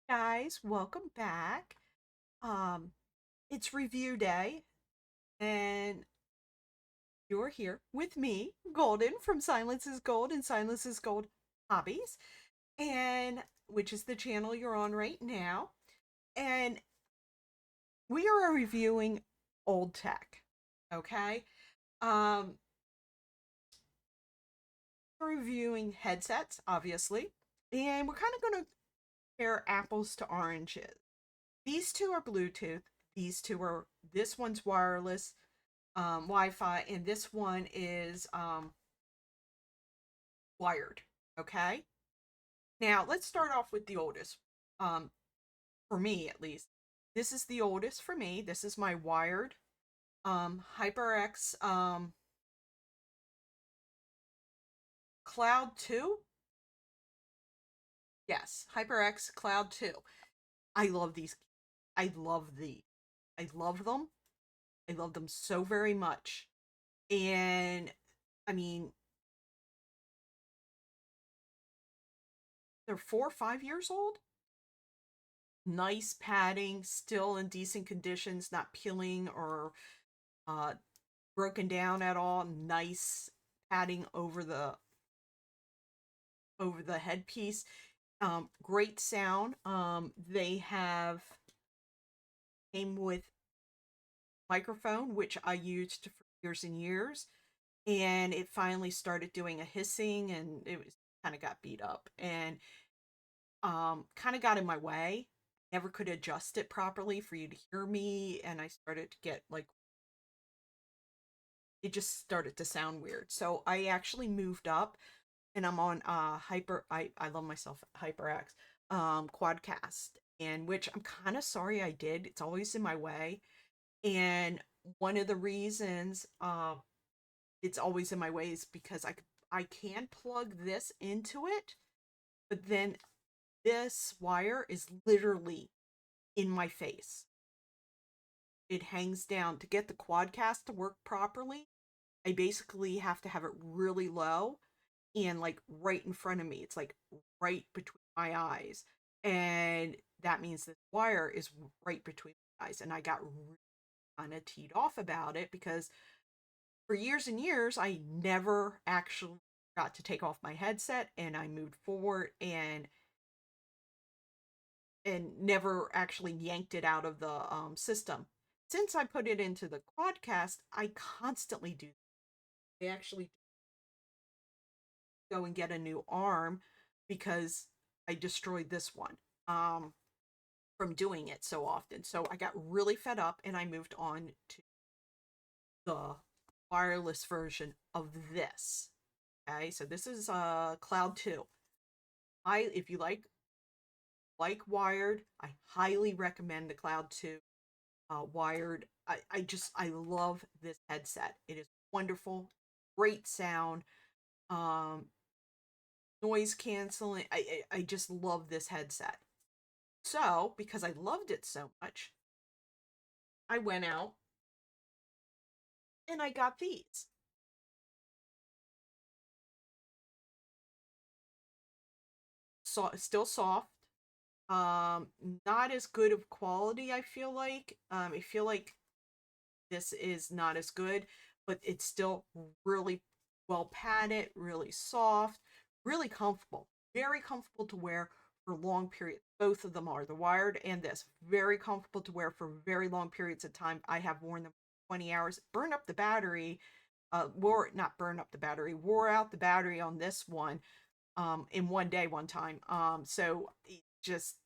Guys, welcome back. Um, it's review day, and you're here with me, Golden from Silence is Gold and Silence is Gold Hobbies, and which is the channel you're on right now. And we are reviewing old tech. Okay. Um, we're reviewing headsets, obviously, and we're kind of going to compare apples to oranges. These two are Bluetooth. This one's wireless Wi-Fi, and this one is wired. Okay. Now let's start off with the oldest. Um, for me at least, this is the oldest for me. This is my wired HyperX Cloud 2. Yes, HyperX Cloud 2. I love these. I love the. I love them. I love them so very much. And I mean, they're 4 or 5 years old. Nice padding, still in decent conditions, not peeling or uh, broken down at all. Nice padding over the headpiece. Great sound. They have came with microphone, which I used for years and years, and it finally started doing a hissing, and it was kind of got beat up and kind of got in my way. Never could adjust it properly for you to hear me, and I started to get like it just started to sound weird. So I actually moved up and I'm on I love myself HyperX Quadcast, and which I'm kind of sorry I did. It's always in my way. And one of the reasons it's always in my way is because I can plug this into it, but then this wire is literally in my face. It hangs down to get the Quadcast to work properly. I basically have to have it really low and like right in front of me. It's like right between my eyes. And that means the wire is right between my eyes. And I got really kind of teed off about it because for years and years, I never actually got to take off my headset, and I moved forward and never actually yanked it out of the system. Since I put it into the Quadcast, I constantly do. I actually go and get a new arm because I destroyed this one from doing it so often. So I got really fed up and I moved on to the wireless version of this. Okay, so this is Cloud 2. I if you like wired, I highly recommend the Cloud 2 wired. I love this headset. It is wonderful, great sound. Um, Noise canceling. I just love this headset. So, because I loved it so much, I went out and I got these. So, still soft. Not as good of quality, I feel like. I feel like this is not as good, but it's still really well padded, really soft, really comfortable. Very comfortable to wear for long periods. Both of them are, the wired and this. Very comfortable to wear for very long periods of time. I have worn them 20 hours. Burn up the battery. Wore not burn up the battery. Wore out the battery on this one in one day one time. So just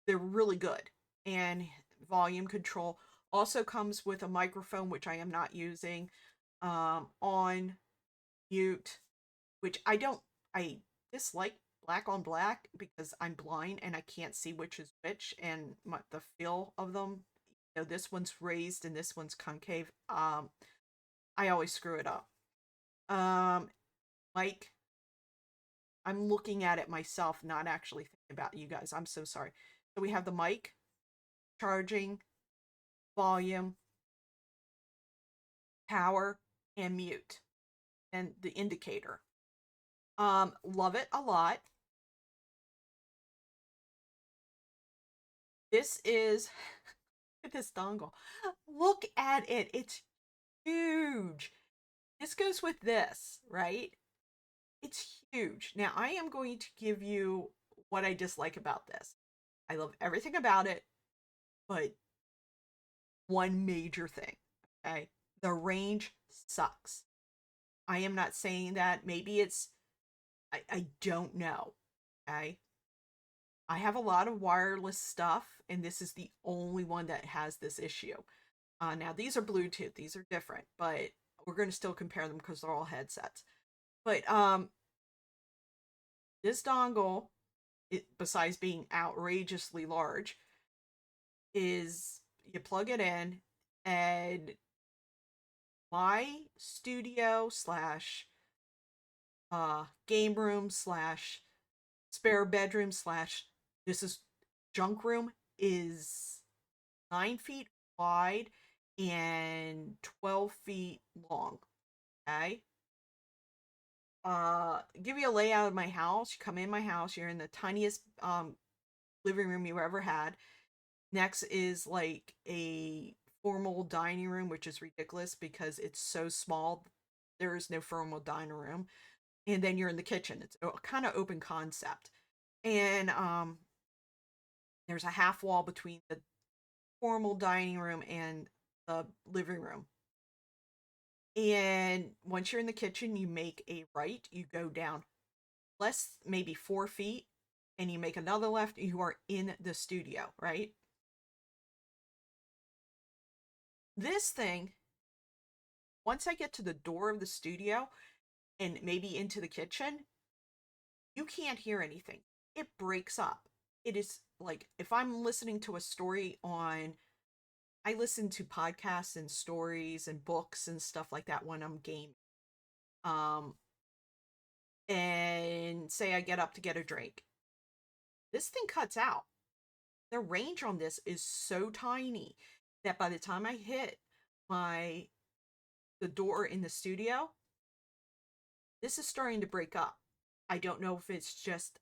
they're really good. And volume control also comes with a microphone, which I am not using, on mute, which I dislike black on black because I'm blind and I can't see which is which, and the feel of them. You know, this one's raised and this one's concave. I always screw it up. Um, Mike, I'm looking at it myself, not actually thinking about you guys. I'm so sorry. So we have the mic, charging, volume, power, and mute, and the indicator. Love it a lot. This is at this dongle. Look at it. It's huge. This goes with this, right? It's huge. Now, I am going to give you what I dislike about this. I love everything about it, but one major thing, okay? The range sucks. I am not saying that. Maybe I don't know, okay? I have a lot of wireless stuff, and this is the only one that has this issue. Now, these are Bluetooth, these are different, but we're going to still compare them because they're all headsets. But this dongle, besides being outrageously large, is you plug it in, and my studio slash game room slash spare bedroom slash this is junk room is 9 feet wide and 12 feet long. Okay. Give you a layout of my house. You come in my house, you're in the tiniest living room you ever had. Next is like a formal dining room, which is ridiculous because it's so small. There is no formal dining room. And then you're in the kitchen. It's a kind of open concept. And there's a half wall between the formal dining room and the living room. And once you're in the kitchen, you make a right, you go down less, maybe 4 feet, and you make another left, you are in the studio, right? This thing, once I get to the door of the studio and maybe into the kitchen, you can't hear anything. It breaks up. It is like if I'm listening to a story on, I listen to podcasts and stories and books and stuff like that when I'm gaming. Um, and say I get up to get a drink. This thing cuts out. The range on this is so tiny that by the time I hit my the door in the studio, this is starting to break up. I don't know if it's just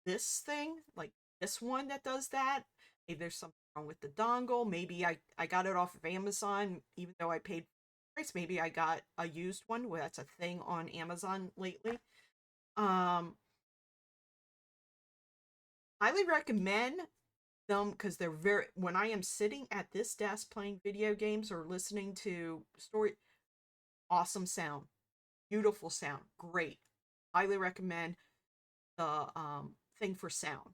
this thing, like this one that does that. Maybe there's something wrong with the dongle. Maybe I got it off of Amazon, even though I paid price. Maybe I got a used one. Well, that's a thing on Amazon lately. Um, highly recommend them because they're very. When I am sitting at this desk playing video games or listening to story, awesome sound, beautiful sound, great. Highly recommend the thing for sound.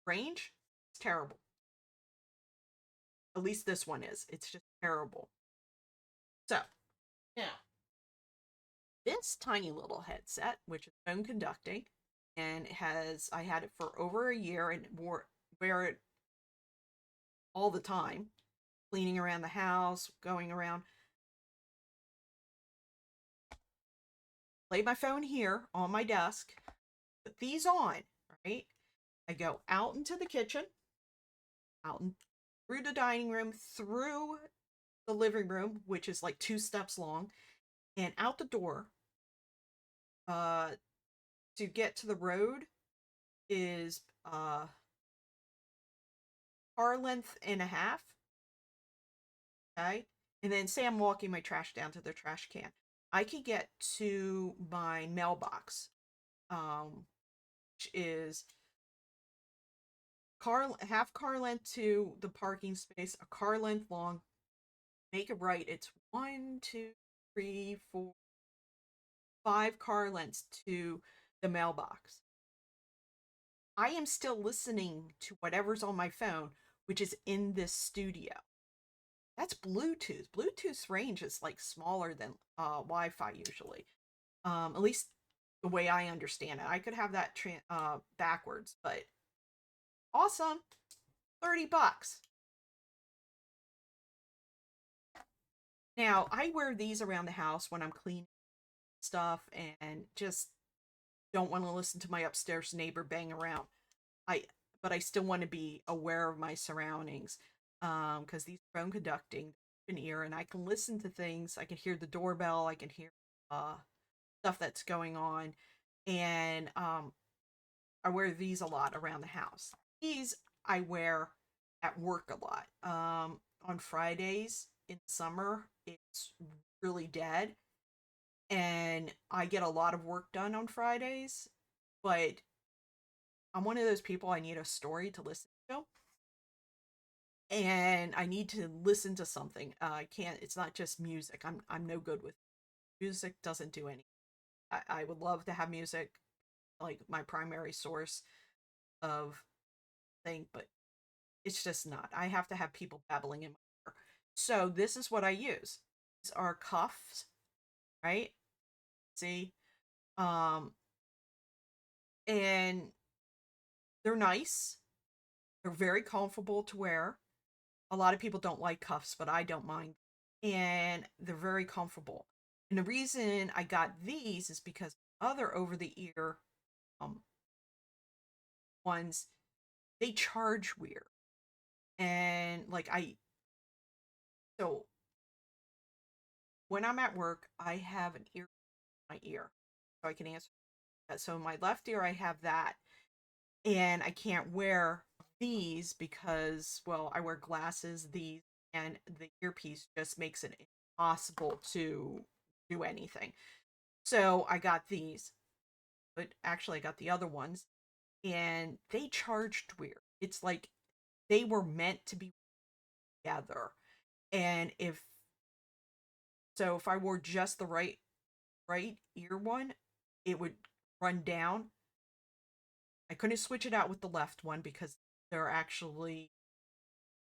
Range, it's terrible. At least this one is. It's just terrible. So, yeah. This tiny little headset, which is phone conducting, and it has I had it for over a year and wear it all the time, cleaning around the house, going around. Play my phone here on my desk, put these on, right? I go out into the kitchen, out and through the dining room, through the living room, which is like 2 steps long, and out the door. Uh, to get to the road is car length and a half. Okay. And then say I'm walking my trash down to the trash can. I can get to my mailbox, which is half car length to the parking space, a car length long. Make it right. It's 1, 2, 3, 4, 5 car lengths to the mailbox. I am still listening to whatever's on my phone, which is in this studio. That's Bluetooth. Bluetooth's range is like smaller than Wi-Fi usually. At least the way I understand it. I could have that backwards, but awesome. $30. Now, I wear these around the house when I'm cleaning stuff and just don't want to listen to my upstairs neighbor bang around. I but I still want to be aware of my surroundings. Because these phone conducting an ear and I can listen to things. I can hear the doorbell, I can hear uh stuff that's going on. And I wear these a lot around the house. These I wear at work a lot. On Fridays in summer, it's really dead, and I get a lot of work done on Fridays, but I'm one of those people, I need a story to listen to, and I need to listen to something. I can't. It's not just music. I'm no good with music. Doesn't do any. I would love to have music like my primary source of thing, but it's just not. I have to have people babbling in my ear. So this is what I use. These are cuffs, right? See, um, and they're nice. They're very comfortable to wear. A lot of people don't like cuffs, but I don't mind. And they're very comfortable. And the reason I got these is because other over the ear um ones, they charge weird. And like I so when I'm at work, I have an ear in my ear. So I can answer that. So in my left ear I have that. And I can't wear these because, well, I wear glasses, these, and the earpiece just makes it impossible to do anything. So I got these, but actually I got the other ones, and they charged weird. It's like they were meant to be together. And if I wore just the right ear one, it would run down. I couldn't switch it out with the left one because they're actually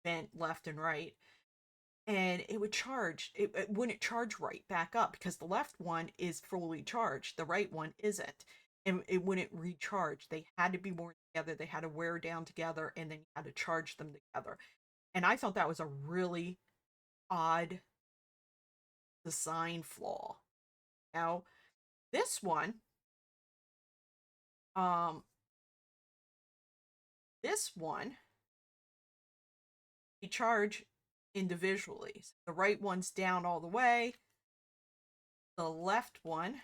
bent left and right, and it would charge. It wouldn't charge right back up because the left one is fully charged, the right one isn't, and it wouldn't recharge. They had to be worn together, they had to wear down together, and then you had to charge them together. And I thought that was a really odd design flaw. Now this one, um this one we charge individually. The right one's down all the way, the left one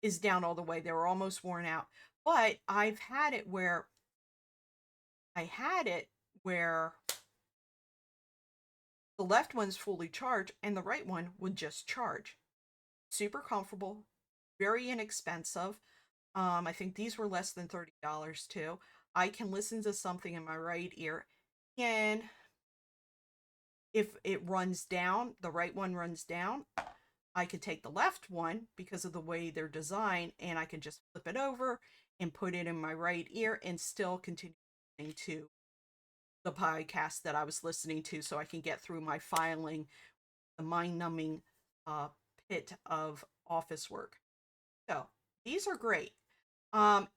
is down all the way. They were almost worn out. But I had it where the left one's fully charged and the right one would just charge. Super comfortable, very inexpensive. I think these were less than $30 too. I can listen to something in my right ear, and if it runs down, the right one runs down, I could take the left one because of the way they're designed, and I can just flip it over and put it in my right ear and still continue listening to the podcast that I was listening to, so I can get through my filing, the mind numbing uh, pit of office work. So these are great. Um,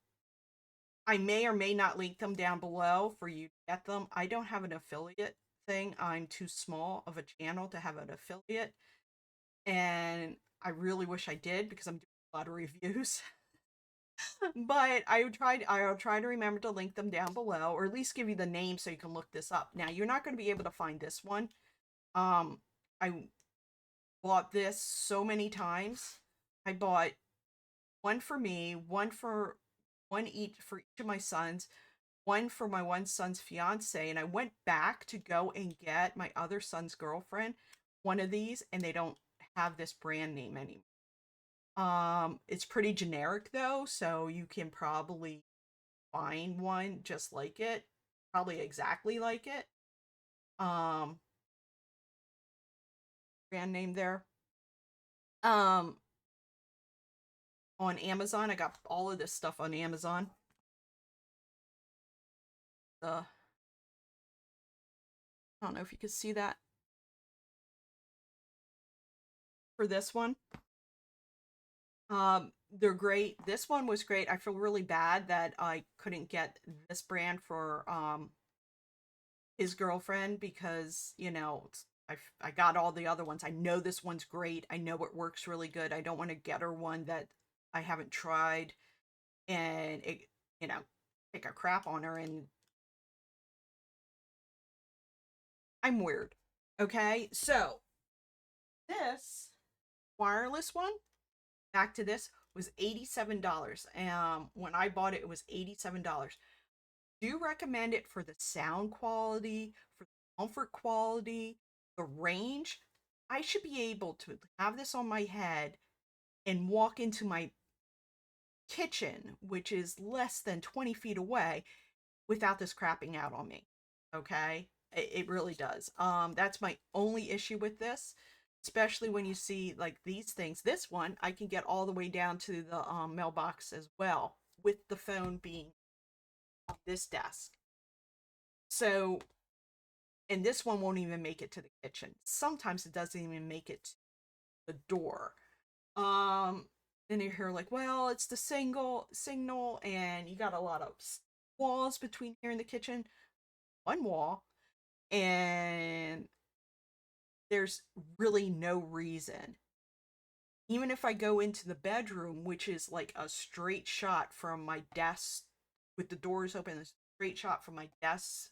I may or may not link them down below for you to get them. I don't have an affiliate thing. I'm too small of a channel to have an affiliate, and I really wish I did because I'm doing a lot of reviews. But I'll try to remember to link them down below, or at least give you the name so you can look this up. Now you're not going to be able to find this one. I bought this so many times. I bought one for me, one each for each of my sons, one for my one son's fiance, and I went back to go and get my other son's girlfriend one of these, and they don't have this brand name anymore. It's pretty generic though, so you can probably find one just like it, probably exactly like it. Um, Brand name there. Um, on Amazon, I got all of this stuff on Amazon. I don't know if you can see that for this one. They're great. This one was great. I feel really bad that I couldn't get this brand for his girlfriend because, I got all the other ones. I know this one's great. I know it works really good. I don't want to get her one that I haven't tried and it, you know, take a crap on her, and I'm weird. Okay? So, this wireless one, back to this, was $87. When I bought it, it was $87. do recommend it for the sound quality, for the comfort quality, the range. I should be able to have this on my head and walk into my kitchen, which is less than 20 feet away, without this crapping out on me. Okay? It really does. That's my only issue with this, especially when you see like these things. This one I can get all the way down to the mailbox as well, with the phone being on this desk. So, and this one won't even make it to the kitchen. Sometimes it doesn't even make it to the door. Um, and you hear like, well, it's the single signal, and you got a lot of walls between here and the kitchen. One wall, and there's really no reason. Even if I go into the bedroom, which is like a straight shot from my desk with the doors open, a straight shot from my desk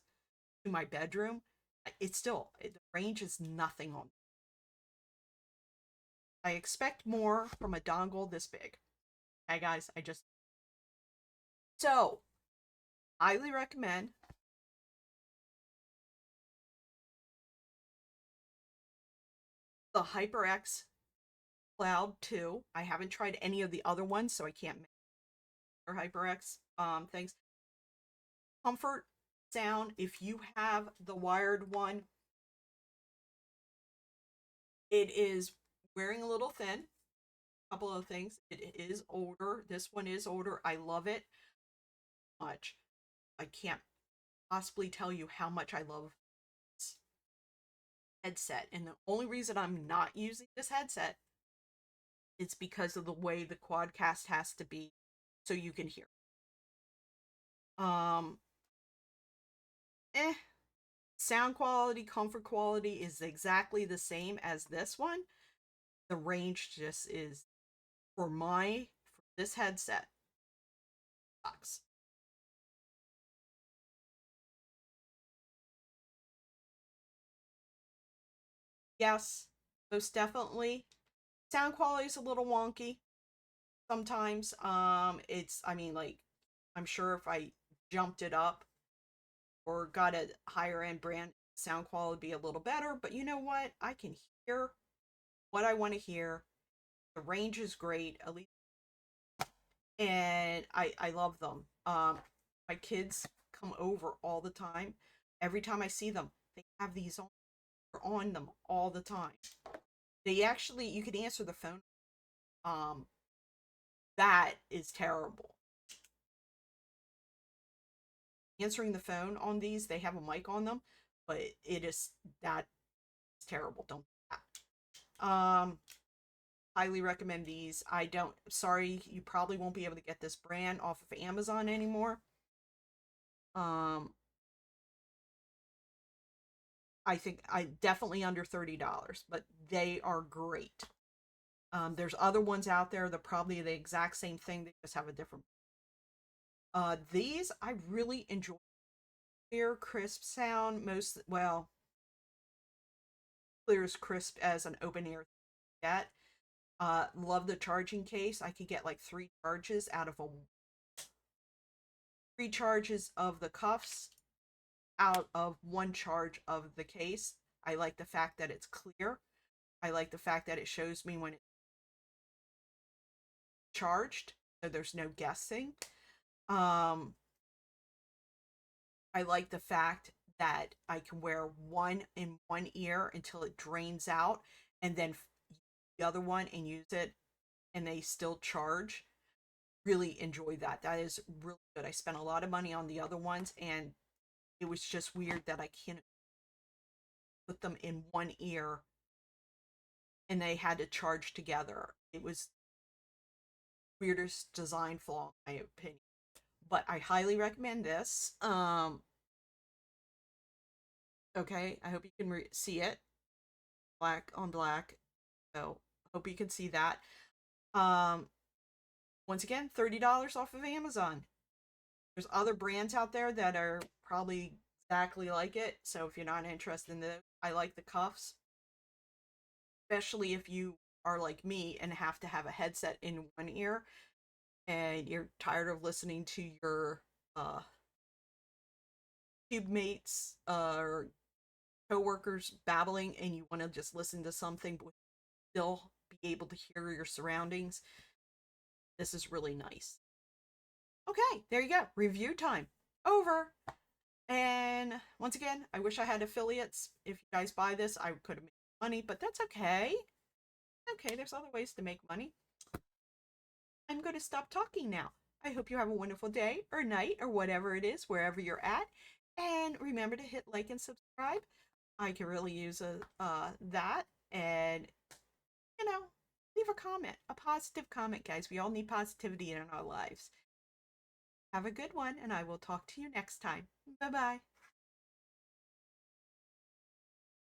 to my bedroom, it's still, the range is nothing on. I expect more from a dongle this big. Hey guys, I just. So, highly recommend the HyperX Cloud 2. I haven't tried any of the other ones, so I can't make their HyperX things. Comfort, sound, if you have the wired one, it is wearing a little thin. A couple of things. It is older. This one is older. I love it much. I can't possibly tell you how much I love this headset. And the only reason I'm not using this headset is because of the way the quadcast has to be so you can hear. Um eh Sound quality, comfort quality is exactly the same as this one. The range just is, for this headset, sucks. Yes, most definitely. Sound quality is a little wonky sometimes. It's, I mean, like, I'm sure if I jumped it up or got a higher end brand, sound quality would be a little better. But you know what? I can hear what I want to hear. The range is great, at least, and I love them. My kids come over all the time. Every time I see them, they have these on them all the time. They actually, you can answer the phone. Um, that is terrible. Answering the phone on these, they have a mic on them, but it is, that's terrible. Don't do that. Highly recommend these. I don't, sorry, you probably won't be able to get this brand off of Amazon anymore. Um, I think I definitely under $30, but they are great. There's other ones out there that probably the exact same thing. They just have a different. These I really enjoy. Clear, crisp sound. Most, well, clear as crisp as an open ear get. Love the charging case. I could get like three charges of the cuffs out of one charge of the case. I like the fact that it's clear. I like the fact that it shows me when it's charged, so there's no guessing. Um, I like the fact that I can wear one in one ear until it drains out, and then the other one and use it, and they still charge. Really enjoy that. That is really good. I spent a lot of money on the other ones, and it was just weird that I can't put them in one ear and they had to charge together. It was weirdest design flaw in my opinion. But I highly recommend this. Okay, I hope you can see it. Black on black. So, hope you can see that. Um, Once again, $30 off of Amazon. There's other brands out there that are probably exactly like it. So if you're not interested in those, I like the cuffs, especially if you are like me and have to have a headset in one ear and you're tired of listening to your tube mates or coworkers babbling and you want to just listen to something but still be able to hear your surroundings, this is really nice. Okay, there you go. Review time. Over. And once again, I wish I had affiliates. If you guys buy this, I could have made money, but that's okay. Okay, there's other ways to make money. I'm going to stop talking now. I hope you have a wonderful day or night or whatever it is, wherever you're at. And remember to hit like and subscribe. I can really use that. And, you know, leave a comment, a positive comment, guys. We all need positivity in our lives. Have a good one, and I will talk to you next time. Bye bye.